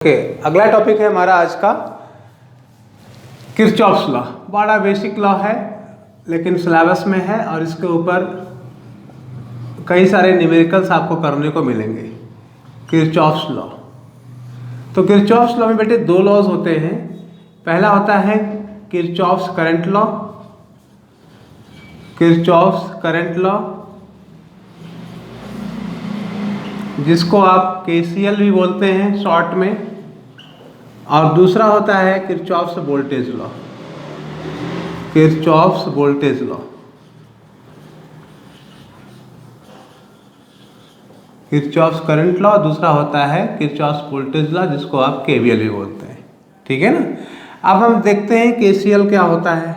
अगला टॉपिक है हमारा आज का किरचॉफ्स लॉ। बड़ा बेसिक लॉ है लेकिन सिलेबस में है और इसके ऊपर कई सारे न्यूमेरिकल्स आपको करने को मिलेंगे। किरचॉफ्स लॉ, तो किरचॉफ्स लॉ में बेटे दो लॉज होते हैं। पहला होता है Kirchhoff's current law, Kirchhoff's current law जिसको आप केसीएल भी बोलते हैं शॉर्ट में, और दूसरा होता है Kirchhoff's voltage law, Kirchhoff's voltage law. Kirchhoff's current law दूसरा होता है किरचॉफ्स वोल्टेज लॉ जिसको आप केवीएल भी बोलते हैं, ठीक है ना। अब हम देखते हैं केसीएल क्या होता है।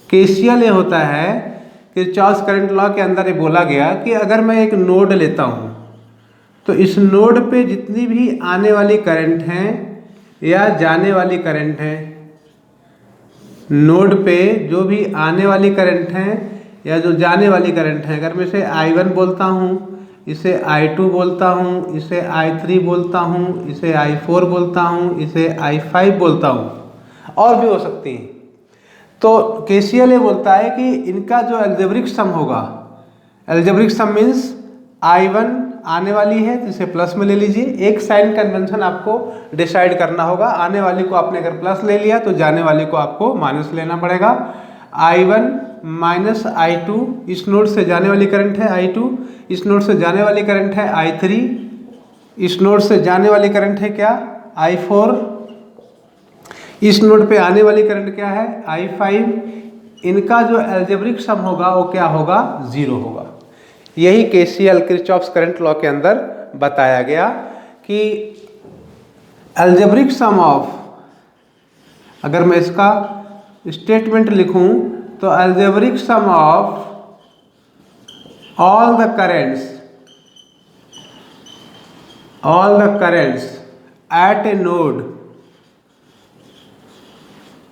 केसीएल ये होता है किरचॉफ्स करंट लॉ के अंदर ये बोला गया कि अगर मैं एक नोड लेता हूँ तो इस नोड पे जितनी भी आने वाली करंट हैं या जाने वाली करंट है, नोड पे जो भी आने वाली करंट है या जो जाने वाली करंट है, अगर मैं इसे I1 बोलता हूँ, इसे I2 बोलता हूँ, इसे I3 बोलता हूँ, इसे I4 बोलता हूँ, इसे I5 बोलता हूँ, और भी हो सकती हैं। तो केसीएल ये बोलता है कि इनका जो अलजेब्रिक सम होगा, अलजेब्रिक सम मीन्स I1 आने वाली है तो इसे प्लस में ले लीजिए। एक साइन कन्वेंशन आपको डिसाइड करना होगा। आने वाली को आपने अगर प्लस ले लिया तो जाने वाली को आपको माइनस लेना पड़ेगा। I1 माइनस I2, इस नोड से जाने वाली करंट है I2, इस नोड से जाने वाली करंट है I3, इस नोड से जाने वाली करंट है क्या I4, इस नोड पे आने वाली करंट क्या है I5। इनका जो अलजेब्रिक सम होगा वो क्या होगा, 0 होगा। यही केसीएल किरचॉफ्स करंट लॉ के अंदर बताया गया कि अलजेब्रिक सम ऑफ, अगर मैं इसका स्टेटमेंट लिखूं तो algebraic sum of all the currents at a node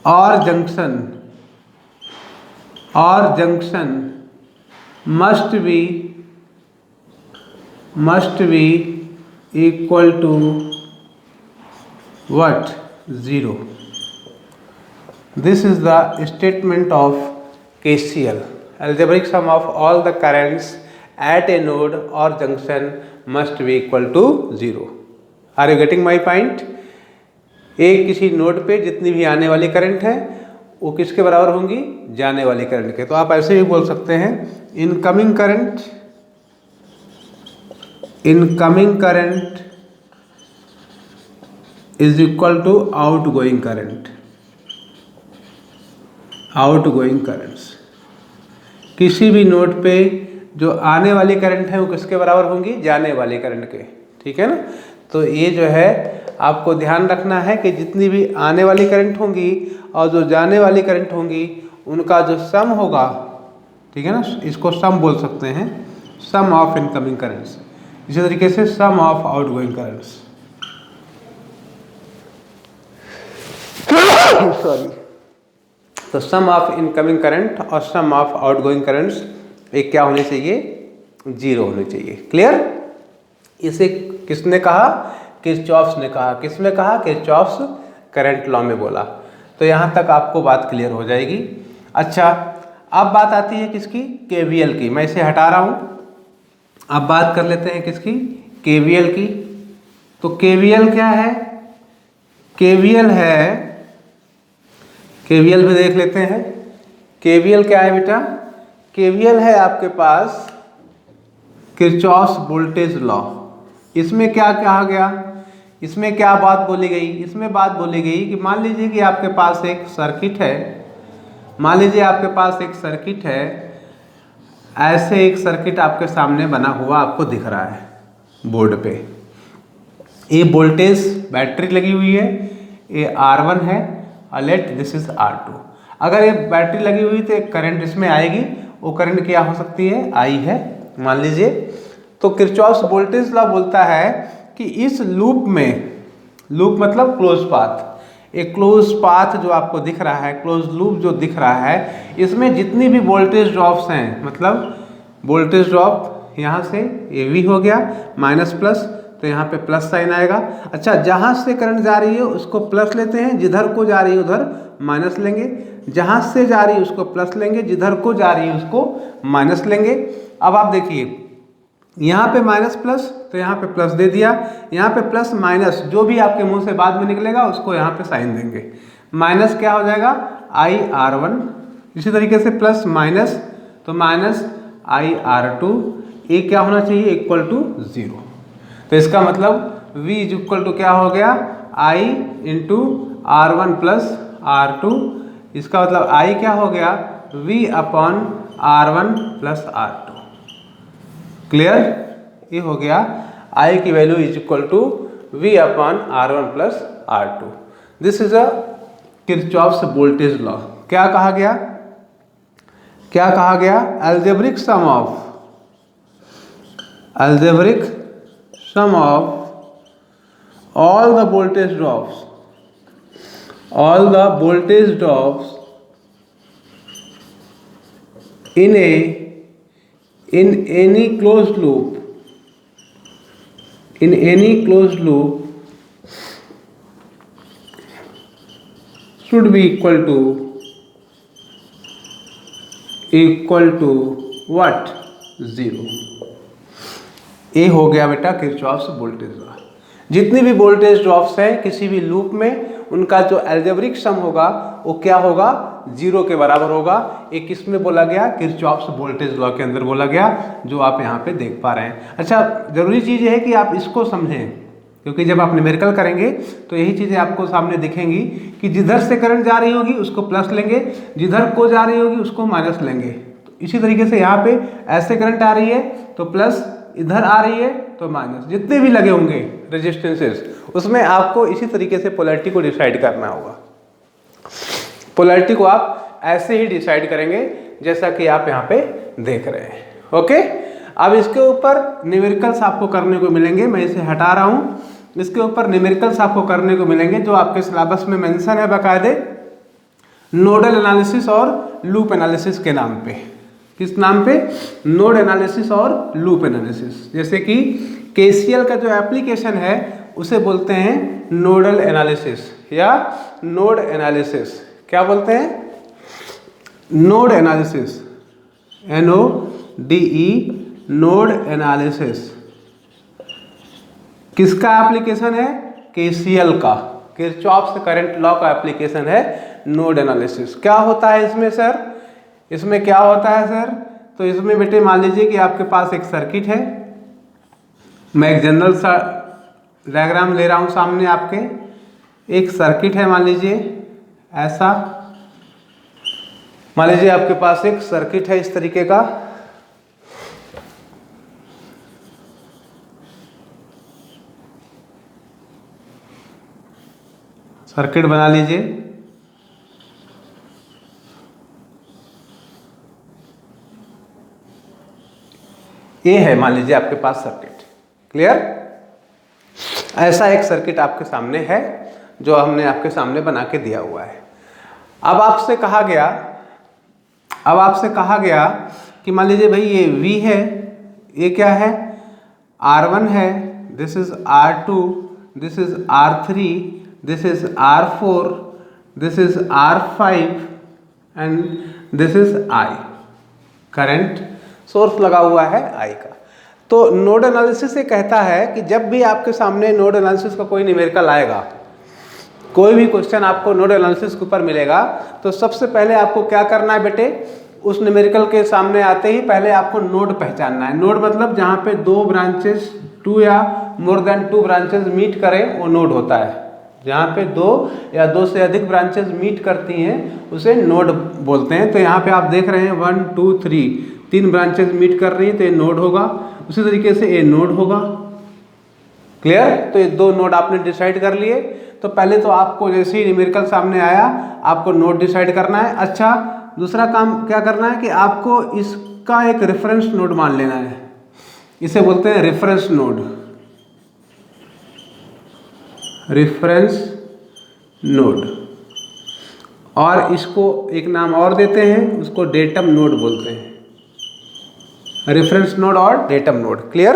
और junction must be equal to what, 0. This is the statement of KCL. Algebraic sum of all the currents at a node or junction must be equal to 0. Are you getting my point? एक किसी node पे जितनी भी आने वाली current है वो किसके बराबर होंगी, जाने वाली करंट के। तो आप ऐसे भी बोल सकते हैं incoming current is equal to outgoing currents. किसी भी नोड पे जो आने वाली करंट है वो किसके बराबर होंगी, जाने वाली करंट के, ठीक है ना। तो ये जो है आपको ध्यान रखना है कि जितनी भी आने वाली करंट होंगी और जो जाने वाली करंट होंगी उनका जो सम होगा, ठीक है ना, इसको सम बोल सकते हैं, सम ऑफ इनकमिंग करंट्स। इसी तरीके से सम ऑफ आउटगोइंग करंट्स, सॉरी, तो सम ऑफ इनकमिंग करंट और सम ऑफ आउटगोइंग करंट्स एक क्या होने चाहिए, 0 होने चाहिए। क्लियर। इसे किसने कहा, किरचॉफ्स ने कहा। किसने कहा, किरचॉफ्स करंट लॉ में बोला। तो यहाँ तक आपको बात क्लियर हो जाएगी। अच्छा, अब बात आती है किसकी, केवीएल की। मैं इसे हटा रहा हूँ, अब बात कर लेते हैं किसकी, केवीएल की। तो केवीएल क्या है, केवीएल भी देख लेते हैं। केवीएल क्या है बेटा, केवीएल है आपके पास किरचॉफ्स वोल्टेज लॉ। इसमें क्या कहा गया, इसमें क्या बात बोली गई, इसमें बात बोली गई कि मान लीजिए कि आपके पास एक सर्किट है, मान लीजिए आपके पास एक सर्किट है, ऐसे एक सर्किट आपके सामने बना हुआ आपको दिख रहा है बोर्ड पे। ये वोल्टेज बैटरी लगी हुई है, ये R1 है और लेट दिस इज R2। अगर ये बैटरी लगी हुई तो एक करंट इसमें आएगी, वो करंट क्या हो सकती है, I है मान लीजिए। तो किरचॉफ्स वोल्टेज लॉ बोलता है कि इस लूप में, लूप मतलब क्लोज पाथ, एक क्लोज पाथ जो आपको दिख रहा है, क्लोज लूप जो दिख रहा है, इसमें जितनी भी वोल्टेज ड्रॉप्स हैं, मतलब वोल्टेज ड्रॉप यहाँ से ये V हो गया माइनस प्लस, तो यहाँ पे प्लस साइन आएगा। अच्छा, जहाँ से करंट जा रही है उसको प्लस लेते हैं, जिधर को जा रही है उधर माइनस लेंगे। जहाँ से जा रही है उसको प्लस लेंगे, जिधर को जा रही है उसको माइनस लेंगे। अब आप देखिए यहाँ पे माइनस प्लस, तो यहाँ पे प्लस दे दिया। यहाँ पे प्लस माइनस जो भी आपके मुंह से बाद में निकलेगा उसको यहाँ पे साइन देंगे। माइनस क्या हो जाएगा, IR1। इसी तरीके से प्लस माइनस, तो माइनस IR2। ये क्या होना चाहिए, इक्वल टू 0। तो इसका मतलब V इज इक्वल टू क्या हो गया, I into R1 plus R2। इसका मतलब I क्या हो गया, V upon R1 plus R2। Clear, ये हो गया I की value is equal to V upon R1 plus R2। This is a Kirchhoff's voltage law. क्या कहा गया, क्या कहा गया, algebraic sum of all the voltage drops in any closed loop should be equal to what, 0। ये हो गया बेटा किरचॉफ्स वोल्टेज लॉ। जितनी भी वोल्टेज ड्रॉप्स हैं किसी भी लूप में, उनका जो अलजेब्रिक सम होगा वो क्या होगा, 0 के बराबर होगा। एक किसमें बोला गया, किरचॉफ्स वोल्टेज लॉ के अंदर बोला गया, जो आप यहाँ पे देख पा रहे हैं। अच्छा, जरूरी चीज़ ये है कि आप इसको समझें, क्योंकि जब आप न्यूमेरिकल करेंगे तो यही चीज़ें आपको सामने दिखेंगी कि जिधर से करंट जा रही होगी उसको प्लस लेंगे, जिधर को जा रही होगी उसको माइनस लेंगे। तो इसी तरीके से यहाँ पे ऐसे करंट आ रही है तो प्लस, इधर आ रही है तो माइनस। जितने भी लगे होंगे रेजिस्टेंसेस, उसमें आपको इसी तरीके से पोलैरिटी को डिसाइड करना होगा। पोलैरिटी को आप ऐसे ही डिसाइड करेंगे जैसा कि आप यहाँ पे देख रहे हैं। ओके, अब इसके ऊपर न्यूमेरिकल्स आपको करने को मिलेंगे। मैं इसे हटा रहा हूँ। इसके ऊपर न्यूमेरिकल्स आपको करने को मिलेंगे जो आपके सिलेबस में मेंशन है बाकायदे, नोडल एनालिसिस और लूप एनालिसिस के नाम पे। किस नाम पे, नोड एनालिसिस और लूप एनालिसिस। जैसे कि केसीएल का जो एप्लीकेशन है उसे बोलते हैं नोडल एनालिसिस या नोड एनालिसिस। क्या बोलते हैं, node analysis, NODE, node analysis. किसका एप्लीकेशन है, केसीएल का, किरचॉफ्स करंट लॉ का एप्लीकेशन है नोड एनालिसिस। क्या होता है इसमें सर, इसमें क्या होता है सर, तो इसमें बेटे मान लीजिए कि आपके पास एक सर्किट है। मैं एक जनरल सा डायग्राम ले रहा हूँ सामने आपके। एक सर्किट है, मान लीजिए ऐसा, मान लीजिए आपके पास एक सर्किट है इस तरीके का। सर्किट बना लीजिए। ये है मान लीजिए आपके पास सर्किट। क्लियर, ऐसा एक सर्किट आपके सामने है जो हमने आपके सामने बना के दिया हुआ है। अब आपसे कहा गया कि मान लीजिए भाई ये V है, ये क्या है, R1 है, this is R2, this is R3, this is R4, this is R5 and this is I। Current source लगा हुआ है I का। तो नोड एनालिसिस से कहता है कि जब भी आपके सामने नोड एनालिसिस का कोई न्यूमेरिकल आएगा, कोई भी क्वेश्चन आपको नोड एनालिसिस के ऊपर मिलेगा, तो सबसे पहले आपको क्या करना है बेटे, उस न्यूमेरिकल के सामने आते ही पहले आपको नोड पहचानना है। नोड मतलब जहाँ पे दो ब्रांचेस, 2 या मोर देन 2 ब्रांचेस मीट करें वो नोड होता है। जहाँ पे 2 या 2 से अधिक ब्रांचेस मीट करती हैं उसे नोड बोलते हैं। तो यहाँ पे आप देख रहे हैं 1 2 3 ब्रांचेस मीट कर रही हैं तो ये नोड होगा। उसी तरीके से ये नोड होगा। क्लियर, तो ये 2 नोड आपने डिसाइड कर लिए। तो पहले तो आपको जैसे ही न्यूमेरिकल सामने आया आपको नोड डिसाइड करना है। अच्छा, दूसरा काम क्या करना है कि आपको इसका एक रेफरेंस नोड मान लेना है। इसे बोलते हैं रेफरेंस नोड, रेफरेंस नोड। और इसको एक नाम और देते हैं, उसको डेटम नोड बोलते हैं। रेफरेंस नोड और डेटम नोड। क्लियर,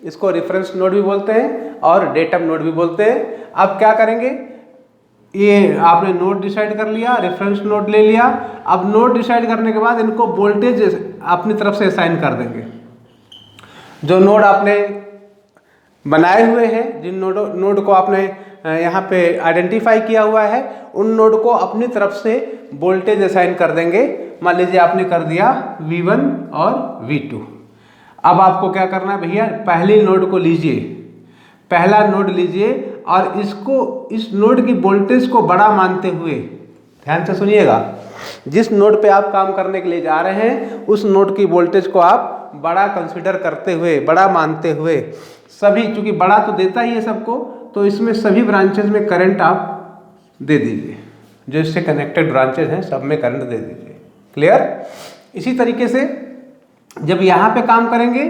इसको रेफरेंस नोड भी बोलते हैं और डेटम नोड भी बोलते हैं। अब क्या करेंगे, ये आपने नोड डिसाइड कर लिया, रेफरेंस नोड ले लिया। अब नोड डिसाइड करने के बाद इनको वोल्टेज अपनी तरफ से असाइन कर देंगे। जो नोड आपने बनाए हुए हैं, जिन नोड को आपने यहाँ पे आइडेंटिफाई किया हुआ है, उन नोड को अपनी तरफ से वोल्टेज असाइन कर देंगे। मान लीजिए आपने कर दिया V1 और V2। अब आपको क्या करना है भैया, पहले नोड को लीजिए, पहला नोड लीजिए और इसको, इस नोड की वोल्टेज को बड़ा मानते हुए, ध्यान से सुनिएगा, जिस नोड पे आप काम करने के लिए जा रहे हैं उस नोड की वोल्टेज को आप बड़ा कंसीडर करते हुए, बड़ा मानते हुए सभी, चूंकि बड़ा तो देता ही है सबको, तो इसमें सभी ब्रांचेज में करंट आप दे दीजिए, जो इससे कनेक्टेड ब्रांचेज हैं सब में करंट दे दीजिए। क्लियर। इसी तरीके से जब यहाँ पे काम करेंगे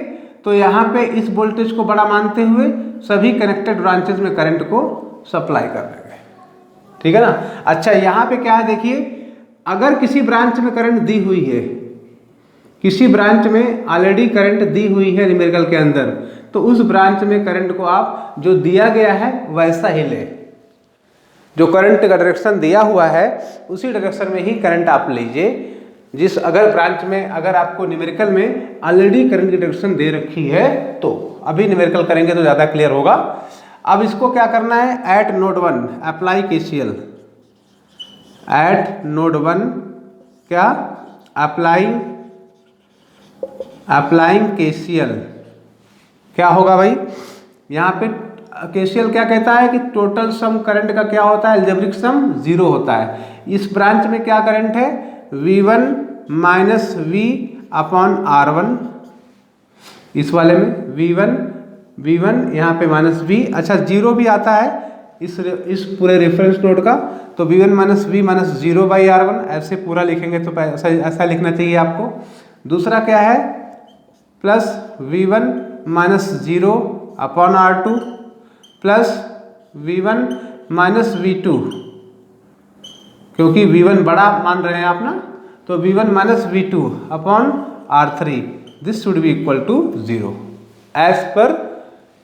तो यहाँ पे इस वोल्टेज को बड़ा मानते हुए सभी कनेक्टेड ब्रांचेज में करंट को सप्लाई कर देंगे। ठीक है ना। अच्छा, यहाँ पे क्या है देखिए, अगर किसी ब्रांच में करंट दी हुई है, किसी ब्रांच में ऑलरेडी करंट दी हुई है न्यूमेरिकल के अंदर, तो उस ब्रांच में करंट को आप जो दिया गया है वैसा ही ले, जो करंट का डायरेक्शन दिया हुआ है उसी डायरेक्शन में ही करंट आप लीजिए। जिस अगर ब्रांच में, अगर आपको न्यूमेरिकल में ऑलरेडी करंट की डायरेक्शन दे रखी है, तो अभी न्यूमेरिकल करेंगे तो ज़्यादा क्लियर होगा। अब इसको क्या करना है, eight node 1 apply KCL, eight node 1 क्या, अप्लाइंग KCL। क्या होगा भाई, यहाँ पे KCL क्या कहता है कि टोटल सम करंट का क्या होता है, अलजेब्रिक सम 0 होता है। इस ब्रांच में क्या करंट है, V1 minus V upon R1, इस वाले में V1 यहाँ पे माइनस V। अच्छा, 0 भी आता है इस पूरे रेफरेंस नोड का, तो V1 minus V minus 0/R1, ऐसे पूरा लिखेंगे तो ऐसा लिखना चाहिए आपको। दूसरा क्या है, plus V1 minus 0 upon R2 plus V1 minus V2, क्योंकि V1 बड़ा मान रहे हैं आप ना, तो V1 minus V2 upon R3, this should be equal to 0 as per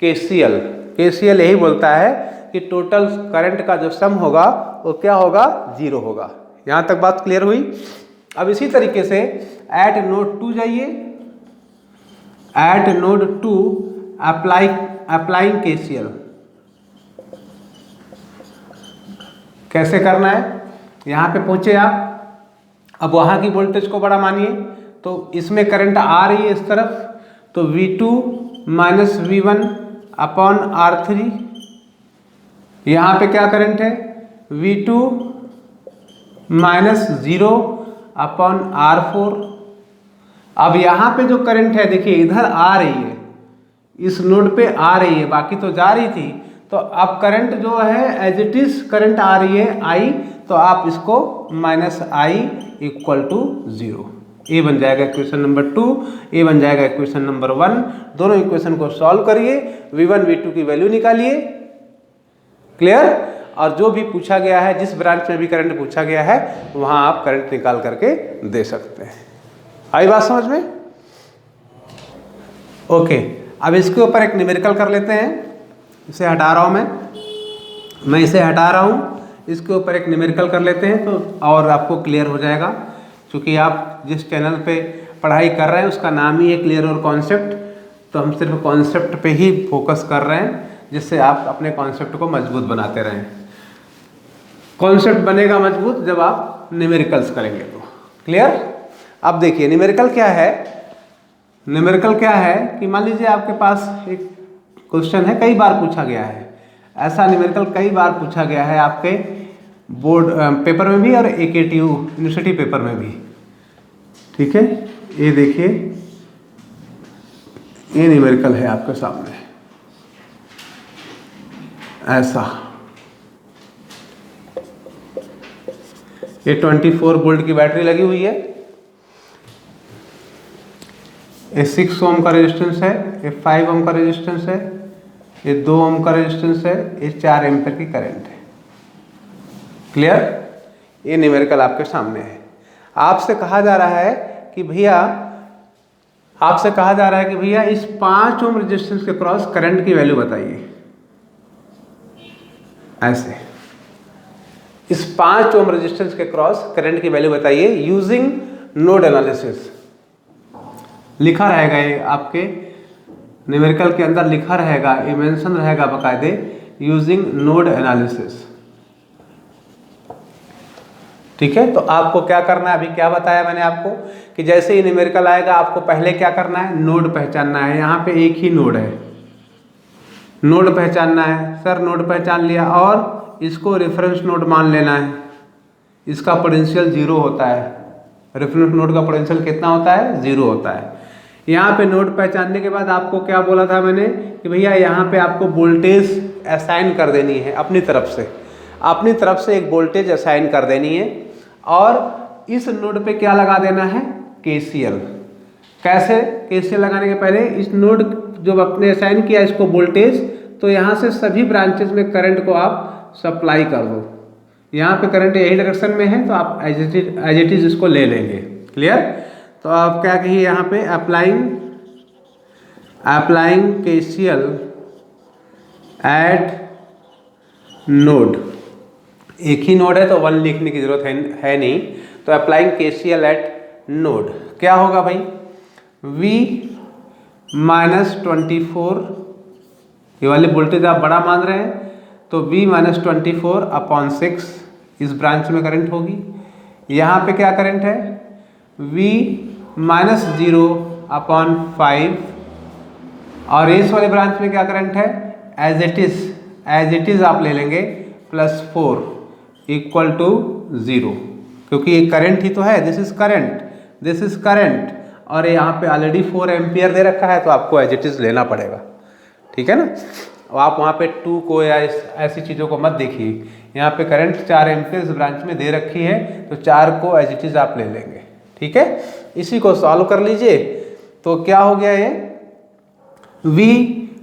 KCL। KCL यही बोलता है कि टोटल करंट का जो सम होगा वो क्या होगा, 0 होगा। यहाँ तक बात क्लियर हुई। अब इसी तरीके से एट नोड 2 जाइए, एट नोड 2 अप्लाइंग KCL। कैसे करना है, यहाँ पे पहुँचे आप, अब वहाँ की वोल्टेज को बड़ा मानिए, तो इसमें करंट आ रही है इस तरफ, तो V2 minus V1 upon R3, यहाँ पे क्या करंट है, V2 माइनस 0 अपॉन R4। अब यहाँ पे जो करंट है देखिए, इधर आ रही है, इस नोड पे आ रही है, बाकी तो जा रही थी, तो अब करंट जो है एज इट इज करंट आ रही है I, तो आप इसको माइनस I इक्वल टू 0, ये बन जाएगा इक्वेशन नंबर 2, ये बन जाएगा इक्वेशन नंबर 1। दोनों इक्वेशन को सॉल्व करिए, V1 V2 की वैल्यू निकालिए। क्लियर। और जो भी पूछा गया है, जिस ब्रांच में भी करंट पूछा गया है, वहां आप करंट निकाल करके दे सकते हैं। आई बात समझ में? ओके, अब इसके ऊपर एक न्यूमेरिकल कर लेते हैं। इसे हटा रहा हूं मैं इसे हटा रहा हूं, इसके ऊपर एक न्यूमेरिकल कर लेते हैं, तो और आपको क्लियर हो जाएगा। क्योंकि आप जिस चैनल पे पढ़ाई कर रहे हैं उसका नाम ही है क्लियर और कॉन्सेप्ट, तो हम सिर्फ कॉन्सेप्ट पे ही फोकस कर रहे हैं, जिससे आप अपने कॉन्सेप्ट को मजबूत बनाते रहें। कॉन्सेप्ट बनेगा मजबूत जब आप न्यूमेरिकल्स करेंगे तो। क्लियर। अब देखिए न्यूमेरिकल क्या है, न्यूमेरिकल क्या है कि मान लीजिए आपके पास एक क्वेश्चन है, कई बार पूछा गया है, ऐसा न्यूमेरिकल कई बार पूछा गया है आपके बोर्ड पेपर में भी और AKTU यूनिवर्सिटी पेपर में भी। ठीक है, ये देखिए, ये न्यूमेरिकल है आपके सामने ऐसा, ये 24 वोल्ट की बैटरी लगी हुई है, ये 6 ओम का रेजिस्टेंस है, ये 5 ओम का रेजिस्टेंस है, ये 2 ओम का रेजिस्टेंस है, ये 4 एम्पीयर की करंट है। क्लियर। ये न्यूमेरिकल आपके सामने है। आपसे कहा जा रहा है कि भैया आपसे कहा जा रहा है कि भैया इस 5 ओम रेजिस्टेंस के क्रॉस करंट की वैल्यू बताइए। ऐसे इस 5 ओम रेजिस्टेंस के क्रॉस करंट की वैल्यू बताइए यूजिंग नोड एनालिसिस। लिखा रहेगा ये आपके न्यूमेरिकल के अंदर लिखा रहेगा, ये मेंशन रहेगा बकायदे, यूजिंग नोड एनालिसिस। ठीक है, तो आपको क्या करना है, अभी क्या बताया मैंने आपको कि जैसे ही न्यूमेरिकल आएगा आपको पहले क्या करना है, नोड पहचानना है। यहाँ पे एक ही नोड है, नोड पहचानना है। सर नोड पहचान लिया और इसको रेफरेंस नोड मान लेना है। इसका पोटेंशियल 0 होता है। रेफरेंस नोड का पोटेंशियल कितना होता है, 0 होता है। यहाँ पे नोड पहचानने के बाद आपको क्या बोला था मैंने कि भैया यहाँ पे आपको वोल्टेज असाइन कर देनी है अपनी तरफ से। अपनी तरफ से एक वोल्टेज असाइन कर देनी है और इस नोड पे क्या लगा देना है, KCL। कैसे, KCL लगाने के पहले इस नोड जो आपने असाइन किया इसको वोल्टेज, तो यहाँ से सभी ब्रांचेज में करंट को आप सप्लाई कर दो। यहाँ पे करंट यही डायरेक्शन में है तो आप एज इट इज इसको ले लेंगे। क्लियर? तो आप क्या कहिए यहाँ पे, अप्लाइंग KCL एट नोड। एक ही नोड है तो 1 लिखने की जरूरत है नहीं, तो अप्लाइंग KCL एट नोड क्या होगा भाई, V -24, ये वाली वोल्टेज आप बड़ा मान रहे हैं तो V -24/6 इस ब्रांच में करंट होगी। यहाँ पे क्या करंट है, V -0/5 और इस वाले ब्रांच में क्या करंट है, एज इट इज आप ले लेंगे +4 = 0, क्योंकि ये करंट ही तो है, दिस इज करंट और यहाँ पे ऑलरेडी 4 एम्पियर दे रखा है तो आपको एज इट इज लेना पड़ेगा। ठीक है ना? और आप वहाँ पे 2 को या ऐसी चीज़ों को मत देखिए। यहाँ पे करंट 4 एम्पियर इस ब्रांच में दे रखी है तो 4 को एज इट इज आप ले लेंगे। ठीक है, इसी को सॉल्व कर लीजिए तो क्या हो गया, ये V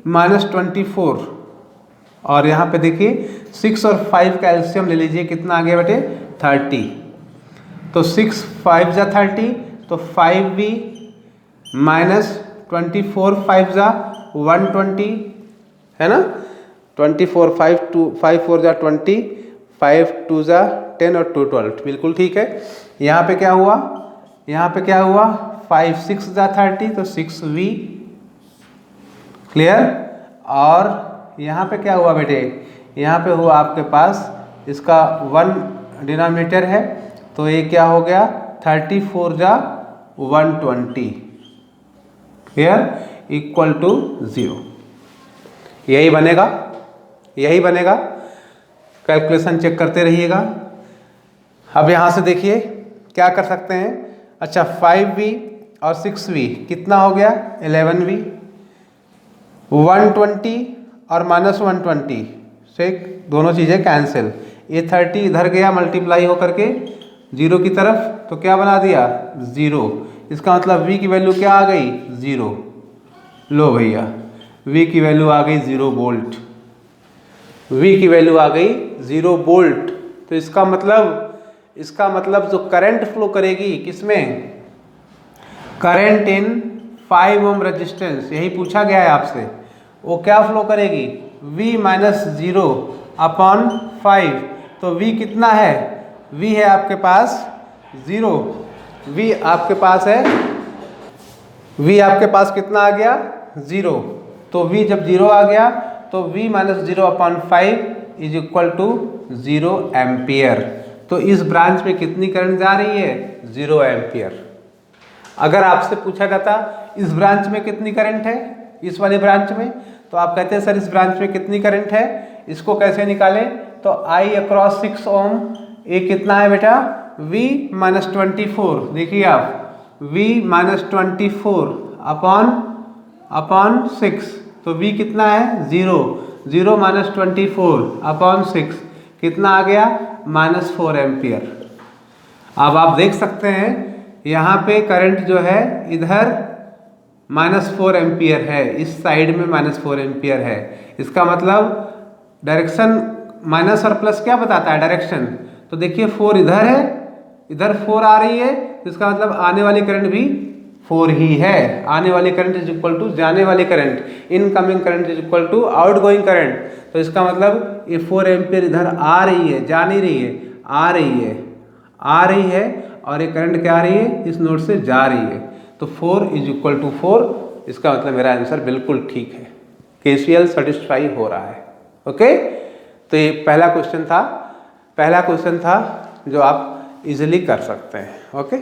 -24 और यहाँ पे देखिए 6 और 5 का एलसीएम ले लीजिए, कितना आ गया बेटे, 30। तो 6 5 जा 30 तो 5V -24 5 जा 120 है ना, 24 5 4 जा 20, 5 2 जा 10 और 2 12, बिल्कुल ठीक है। यहाँ पे क्या हुआ, 5 6 जा 30 तो 6V। क्लियर? और यहाँ पे क्या हुआ बेटे, यहाँ पे हुआ आपके पास इसका 1 डिनोमिनेटर है तो ये क्या हो गया, 34 जा 120। क्लियर? = 0। यही बनेगा। कैलकुलेशन चेक करते रहिएगा। अब यहाँ से देखिए क्या कर सकते हैं, अच्छा 5V और 6V कितना हो गया, 11V। 120 और -120 से दोनों चीज़ें कैंसिल, ये 30 इधर गया मल्टीप्लाई होकर के 0 की तरफ तो क्या बना दिया, 0। इसका मतलब V की वैल्यू क्या आ गई, 0। लो भैया V की वैल्यू आ गई 0 वोल्ट, V की वैल्यू आ गई 0 वोल्ट। तो इसका मतलब जो करंट फ्लो करेगी किसमें, करंट इन 5 ओम रेजिस्टेंस, यही पूछा गया है आपसे, वो क्या फ्लो करेगी, V -0/5। तो V कितना है, V है आपके पास 0, V आपके पास कितना आ गया, 0। तो V जब 0 आ गया तो V -0/5 = 0 एम्पियर। तो इस ब्रांच में कितनी करंट जा रही है, 0 एम्पियर। अगर आपसे पूछा जाता इस ब्रांच में कितनी करंट है, इस वाले ब्रांच में, तो आप कहते हैं सर इस ब्रांच में कितनी करंट है, इसको कैसे निकालें, तो I क्रॉस 6 ओम, ये कितना है बेटा, V -24। देखिए आप V -24/6 तो V कितना है, 0 -24/6 कितना आ गया, -4 एम्पियर। अब आप देख सकते हैं यहाँ पे करंट जो है इधर -4 एम्पियर है, इस साइड में -4 एम्पियर है। इसका मतलब डायरेक्शन माइनस और प्लस क्या बताता है, डायरेक्शन। तो देखिए 4 इधर है, इधर 4 आ रही है, इसका मतलब आने वाली करंट भी 4 ही है। आने वाली करंट इज इक्वल टू जाने वाली current, incoming current is equal to outgoing current. तो इसका मतलब ये 4 एम्पियर इधर आ रही है, जा नहीं रही है, आ रही है, आ रही है, और ये करंट क्या आ रही है, इस नोड से जा रही है। तो 4 इज इक्वल टू 4, इसका मतलब मेरा आंसर बिल्कुल ठीक है, KCL सेटिस्फाई हो रहा है। ओके, तो ये पहला क्वेश्चन था जो आप इजीली कर सकते हैं। ओके।